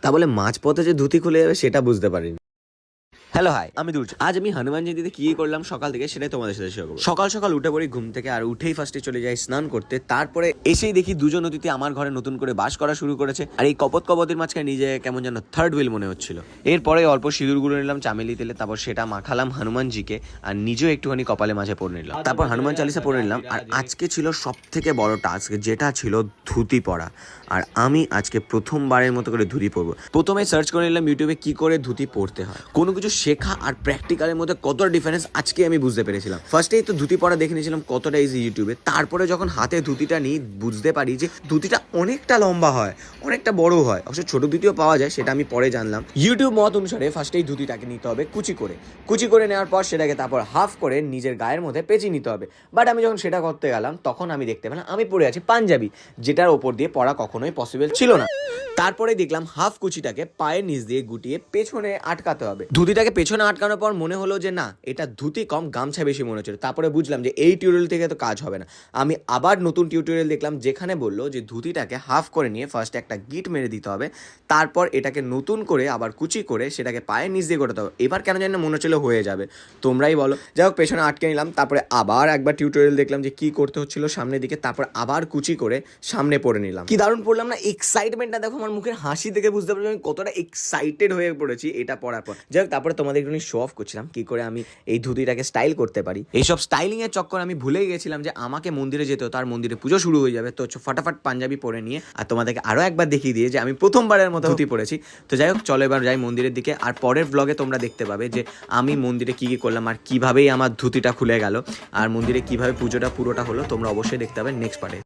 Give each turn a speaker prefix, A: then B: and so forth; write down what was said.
A: তা বলে মাঝপথে যে ধুতি খুলে যাবে সেটা বুঝতে পারিনি। হ্যালো হাই, আমি দুর্জ। আজ আমি হনুমান জয়ন্তীতে কি করলাম সকাল থেকে সেটাই তোমাদের সাথে শেয়ার করবো। সকাল সকাল উঠে পড়ি ঘুম থেকে, আর উঠেই ফার্স্টে চলে যাই স্নান করতে। তারপরে এসেই দেখি দুজন অতিথি আমার ঘরে নতুন করে বাস করা শুরু করেছে, আর এই কপত কপতির মাঝখানে নিজে কেমন যেন থার্ড হুইল মনে হচ্ছিল। এরপরে অল্প সিঁদুর গুঁড়ো নিলাম চামেলি তেলে, তারপর সেটা মাখালাম হনুমানজিকে, আর নিজেও একটুখানি কপালে মাঝে পরে নিলাম। তারপর হনুমান চালিসা পড়ে নিলাম। আর আজকে ছিল সব থেকে বড় টাস্ক, যেটা ছিল ধুতি পরা। আর আমি আজকে প্রথমবারের মতো করে ধুতি পরবো। প্রথমে সার্চ করে নিলাম ইউটিউবে কি করে ধুতি পরতে হয়। কোনো কিছু শেখা আর প্র্যাকটিক্যালের মধ্যে কতটা ডিফারেন্স আজকে আমি বুঝতে পেরেছিলাম। ফার্স্টেই তো ধুতি পরা দেখে নিয়েছিলাম কতটা ইজি ইউটিউবে, তারপরে যখন হাতে ধুতিটা নিই বুঝতে পারি যে ধুতিটা অনেকটা লম্বা হয়, অনেকটা বড় হয়। অবশ্য ছোট ধুতিও পাওয়া যায়, সেটা আমি পরে জানলাম। ইউটিউব মত অনুসারে ফার্স্টেই ধুতিটাকে নিতে হবে কুচি করে নেওয়ার পর সেটাকে তারপর হাফ করে নিজের গায়ের মধ্যে পেঁচিয়ে নিতে হবে। বাট আমি যখন সেটা করতে গেলাম তখন আমি দেখতে পেলাম আমি পরে আছি পাঞ্জাবি, যেটার ওপর দিয়ে পরা কখনোই পসিবল ছিল না। তারপরে দেখলাম হাফ কুচিটাকে পায়ের নিচ দিয়ে গুটিয়ে পেছনে আটকাতে হবে। ধুতিটাকে পেছনে আটকানোর পর মনে হলো যে না, এটা ধুতি কম গামছা বেশি মনে হচ্ছিল। তারপরে বুঝলাম যে এই টিউটোরিয়াল থেকে তো কাজ হবে না। আমি আবার নতুন টিউটোরিয়াল দেখলাম, যেখানে বললো যে ধুতিটাকে হাফ করে নিয়ে ফার্স্ট একটা গিট মেরে দিতে হবে, তারপর এটাকে নতুন করে আবার কুচি করে সেটাকে পায়ের নিচ দিয়ে গোটাতে হবে। এবার কেন জানি না মনে হচ্ছিল হয়ে যাবে, তোমরাই বলো। যাই হোক, পেছনে আটকে নিলাম। তারপরে আবার একবার টিউটোরিয়াল দেখলাম যে কি করতে হচ্ছিল সামনের দিকে, তারপর আবার কুচি করে সামনে পড়ে নিলাম। কি দারুণ পড়লাম না! এক্সাইটমেন্টটা দেখো, আমার মুখের হাসি থেকে বুঝতে পারছি আমি কতটা এক্সাইটেড হয়ে পড়েছি এটা পড়ার পর। যাই হোক, তারপরে তোমাদের একটু শো অফ করছিলাম কি করে আমি এই ধুতিটাকে স্টাইল করতে পারি। এইসব স্টাইলিং এর চক্কর আমি ভুলে গেছিলাম যে আমাকে মন্দিরে যেতে হতো, আর মন্দিরে পুজো শুরু হয়ে যাবে। তো ফটাফট পাঞ্জাবি পরে নিয়ে আর তোমাদেরকে আরো একবার দেখিয়ে দিয়ে যে আমি প্রথমবারের মতো ধুতি পরেছি। তো যাই হোক, চলো এবার যাই মন্দিরের দিকে। আর পরের ব্লগে তোমরা দেখতে পাবে যে আমি মন্দিরে কি কি করলাম আর কিভাবেই আমার ধুতিটা খুলে গেল, আর মন্দিরে কিভাবে পুজোটা পুরোটা হলো। তোমরা অবশ্যই দেখতে পাবে নেক্সট পার্টে।